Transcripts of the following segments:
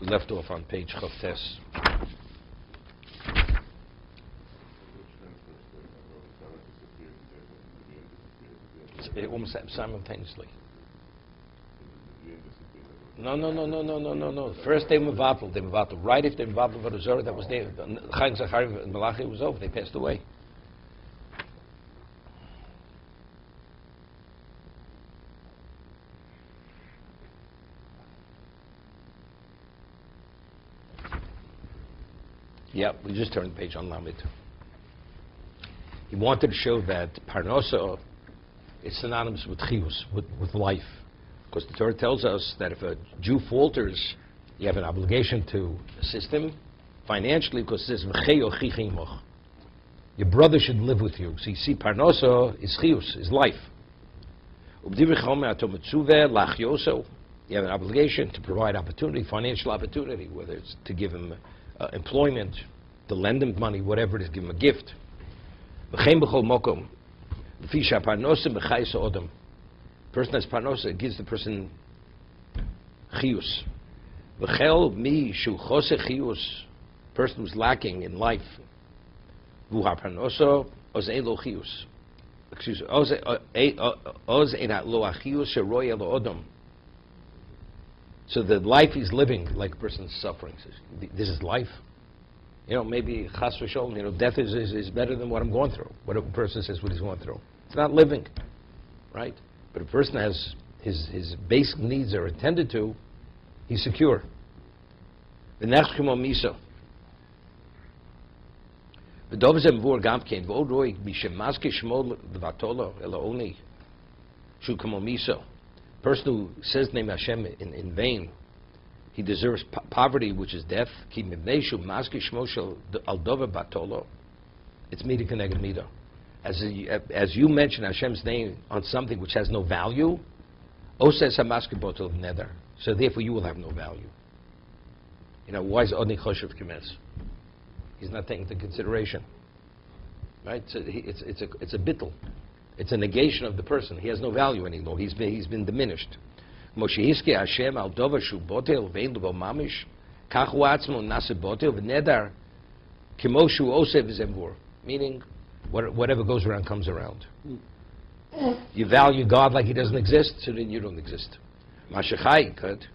left off on page Chavtes. Almost simultaneously. No. First they Mevatel. Right after Mevatel Varazor, that was there. Chaim Zachariah and Malachi was over. They passed away. Yeah, we just turned the page on Lamed. He wanted to show that Parnosa is synonymous with Chiyus, with life. Because the Torah tells us that if a Jew falters, you have an obligation to assist him financially, because it says, "V'cheyo chichin moch." Your brother should live with you. So you see, Parnosa is Chiyus, is life. You have an obligation to provide opportunity, financial opportunity, whether it's to give him employment, to lend him money, whatever it is, give him a gift. Person has parnosa, it gives the person chiyus. Person who's lacking in life. Excuse me. So the life he's living, like a person's suffering. This is life. Maybe chas v'sholom, death is better than what I'm going through. What a person says what he's going through. It's not living, right? But if a person has his basic needs are attended to, he's secure. The next kimo miso. The dovzem vor gamkein v'odroi b'shemaske shmol v'vatolo elaoni shu kimo miso. Person who says name Hashem in vain, he deserves poverty, which is death. Ki mivneshu maske shmo shel al dover batolo. It's mida keneged mida. As you mention Hashem's name on something which has no value, Oses hamaske botol nether. So therefore you will have no value. Why is Odni Choshev Kemes? He's not taken into consideration. Right? So it's a bittul. It's a negation of the person. He has no value anymore. He's been diminished. Moshe Hiske Hashem al dover shu botel vein lo mamish kach hu atzmo nase botel v'nedar kimo shu osev zemvur. Meaning, whatever goes around comes around. You value God like He doesn't exist, so then you don't exist. Mashachai could.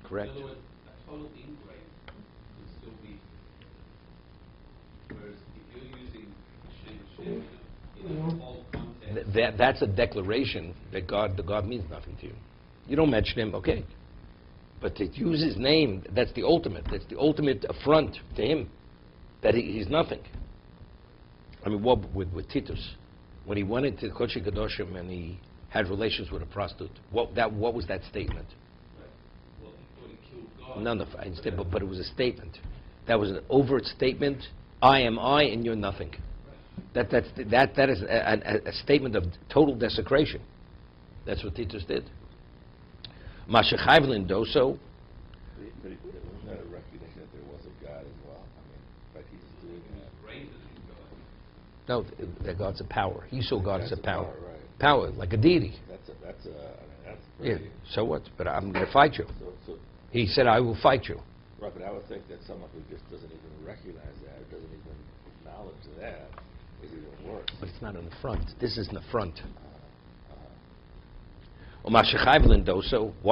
Correct. In other words, a total ingrate would still be, whereas if you're using Hashem in a whole context... That's a declaration that God means nothing to you. You don't mention Him, okay. But to use His name, that's the ultimate. That's the ultimate affront to Him, that he's nothing. I mean, what with Titus, when he went into Kodesh Kadoshim and he had relations with a prostitute, what was that statement? None of it, but it was a statement. That was an overt statement. I am I, and you're nothing. That is a statement of total desecration. That's what Titus did. Mashachayvlin doso. But it was not a recognition that there was a God as well. I mean, like he's doing that. No, that God's a power. He saw God as a power. Right. Power, like a deity. That's pretty. Yeah. So what? But I'm going to fight you. So He said, I will fight you. right, but I would think that someone who just doesn't even recognize that, or doesn't even acknowledge that, is even worse. But it's not in the front. This is in the front. Why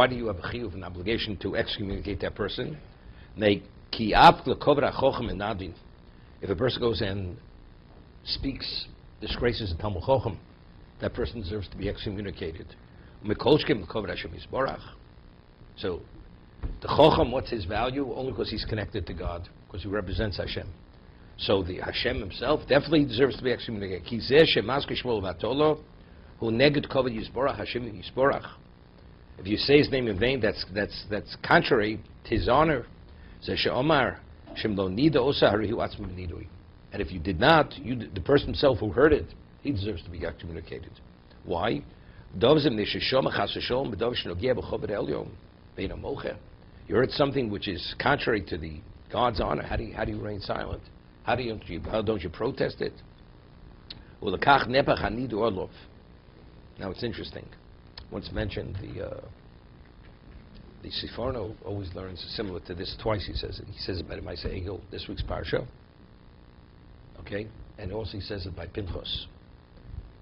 do you have a chiyuv, an obligation to excommunicate that person? If a person goes and speaks, disgraces a Talmud Chochem, that person deserves to be excommunicated. So, the Chochem, what's his value? Only because he's connected to God, because he represents Hashem. So the Hashem himself definitely deserves to be excommunicated. If you say his name in vain, that's contrary to his honor. And if you did not, the person himself who heard it, he deserves to be excommunicated. Why? You heard something which is contrary to the God's honor. How do you remain silent? How don't you protest it? Ulakach nepach hanidu orlov. Now it's interesting. Once mentioned, the Siforno always learns similar to this. Twice he says it. He says it by the Maaseh Egel, this week's parsha. Okay, and also he says it by Pinchas,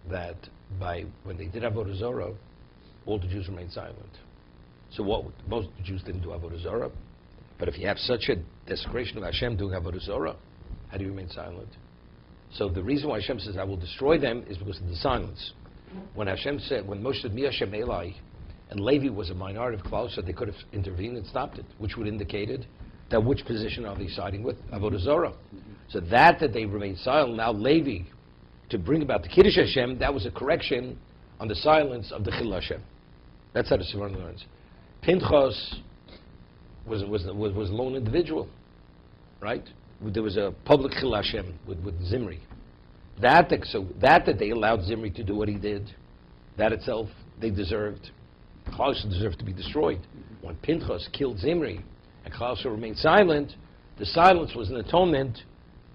that when they did Avodah Zarah, all the Jews remained silent. So most of the Jews didn't do Avodah Zarah, but if you have such a desecration of Hashem doing Avodah Zarah, how do you remain silent? So the reason why Hashem says, I will destroy them, is because of the silence. When Moshe said, Mi Hashem Elai, and Levi was a minority of Klal, so they could have intervened and stopped it, which would indicated that which position are they siding with? Avodah Zarah. So that they remained silent, now Levi, to bring about the Kiddush Hashem, that was a correction on the silence of the Chil Hashem. That's how the Sivan learns. Pinchas was a lone individual, right? There was a public Chil Hashem with Zimri. That they allowed Zimri to do what he did, that itself they deserved. Klal deserved to be destroyed. When Pinchas killed Zimri and Klal remained silent, the silence was an atonement.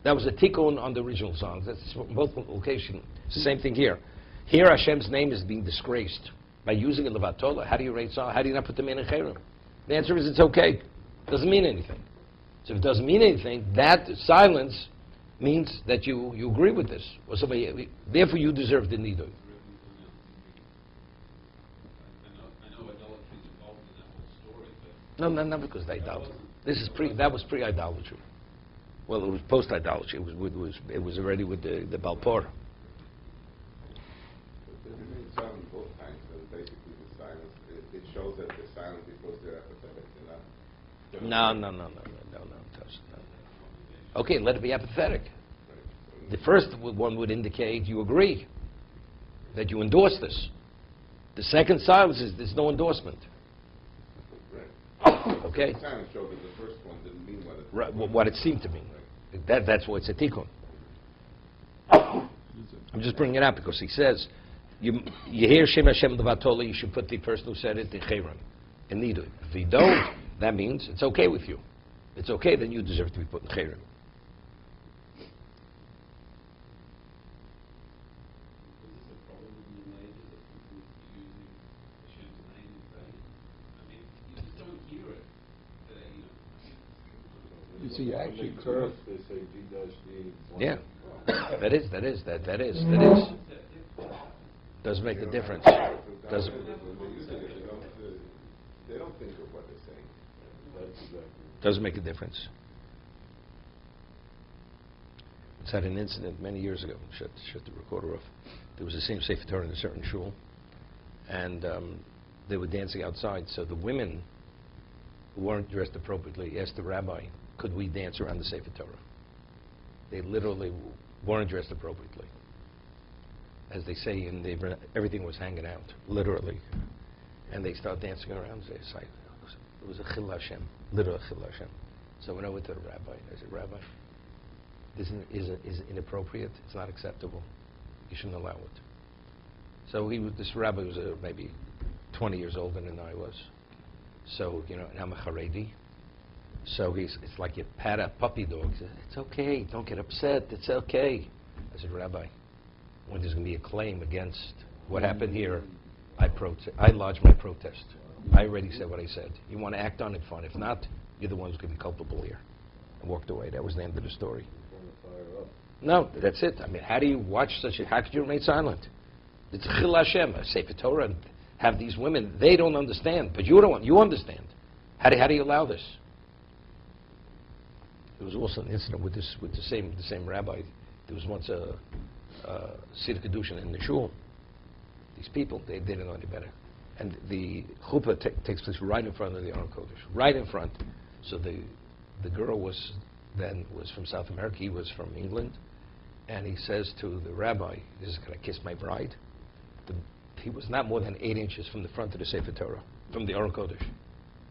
That was a tikkun on the original songs. That's both locations. It's the same thing here. Here Hashem's name is being disgraced by using a levatola. How do you rate song? How do you not put them in a cherem? The answer is it's okay. It doesn't mean anything. So if it doesn't mean anything, that silence means that you agree with this. Or somebody, therefore you deserve the nidu. I know idolatry is involved in that whole story, but No, not because they idolatry. That was pre-idolatry. Well, it was post-idolatry. It was already with the Balpor. They remain silent both times, and basically the silence, it shows that they're silent because they're apathetic. They're not. No. Okay, let it be apathetic. The first one would indicate you agree, that you endorse this. The second silence is there's no endorsement. Right. Okay? The silence showed that the first one didn't mean what it Right, what it seemed to mean. That's why it's a tikkun. I'm just bringing it up because he says, you hear Shem Hashem Levatola, you should put the person who said it in Chayron, in Nidu. If you don't, that means it's okay with you. It's okay, then you deserve to be put in Chayron. is this a problem in the major that people using Hashem's name in vain? I mean, you just don't hear it today, you know. You see, actually, curve, they say D-D. Yeah, that is. Does make a difference. Does They don't think of what they're saying. That's exactly. does make a difference. It's had an incident many years ago. Shut the recorder off. There was the same Sefer Torah in a certain shul, and they were dancing outside. So the women who weren't dressed appropriately asked the rabbi, "Could we dance around the Sefer Torah?" They literally weren't dressed appropriately, as they say, and everything was hanging out, literally. And they start dancing around. It's like, it was a Chil Hashem, literal Chil Hashem. So I went over to the rabbi, and I said, "Rabbi, this is inappropriate. It's not acceptable. You shouldn't allow it." So this rabbi was maybe 20 years older than I was. So, and I'm a Haredi. So it's like you pat a puppy dog. He said, "It's okay. Don't get upset. It's okay." I said, "Rabbi, when there's going to be a claim against what happened here, I lodge my protest. I already said what I said. You want to act on it, fine. If not, you're the one who's going to be culpable here." And walked away. That was the end of the story. No, that's it. I mean, how do you watch how could you remain silent? It's a Chil Hashem, a Sefer Torah, and have these women, they don't understand, but you understand. How do you allow this? There was also an incident with the same rabbi. There was once a Siddur Kedushin in the shul. These people, they didn't know any better. And the chuppah takes place right in front of the Aron Kodesh, right in front. So the girl was from South America, he was from England, and he says to the rabbi, "Can I kiss my bride?" He was not more than 8 inches from the front of the Sefer Torah, from the Aron Kodesh.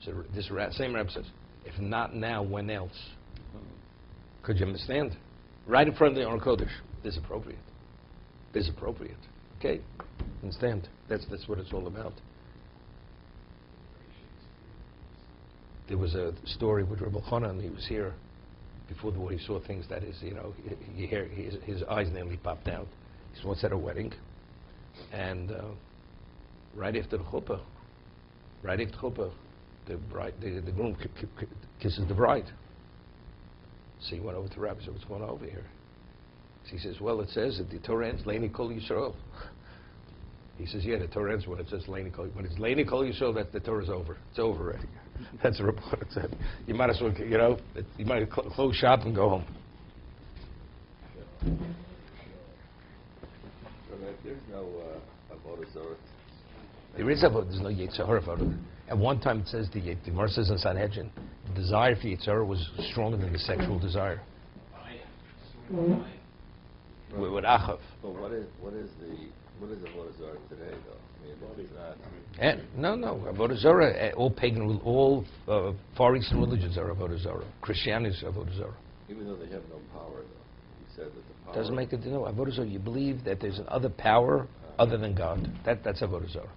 So this same rabbi says, "If not now, when else?" Could you understand? Right in front of the Aron Kodesh. This is appropriate. This is appropriate. Okay? Understand? That's what it's all about. There was a story with Rebbe Chanan. He was here before the war. He saw things that is, you hear his eyes nearly popped out. He's once at a wedding, and right after the chuppah, the groom kisses the bride. So he went over to the rabbi. So what's going on over here? So he says, well, it says that the Torah ends Leini Kol Yisrael. He says, yeah, the Torah ends when it says Leini Kol. When it's Leini Kol Yisrael, that the Torah's over. It's over already. That's the report. It said. You might as well, you might close shop and go home. So there's no avodah zarah. There's no Yetzer Hara about it. At one time it says, the Gemara says in Sanhedrin, the desire for Yetzer Hara was stronger than the sexual desire. With Achav. But what is avodah zarah today, though? I mean, it's not. And, no, Avodah Zarah, all pagan, all Far Eastern religions are Avodah Zarah. Christianity is Avodah Zarah. Even though they have no power, though. You said that the power. Doesn't make it, Avodah Zarah, you believe that there's another power other than God. That's Avodah Zarah.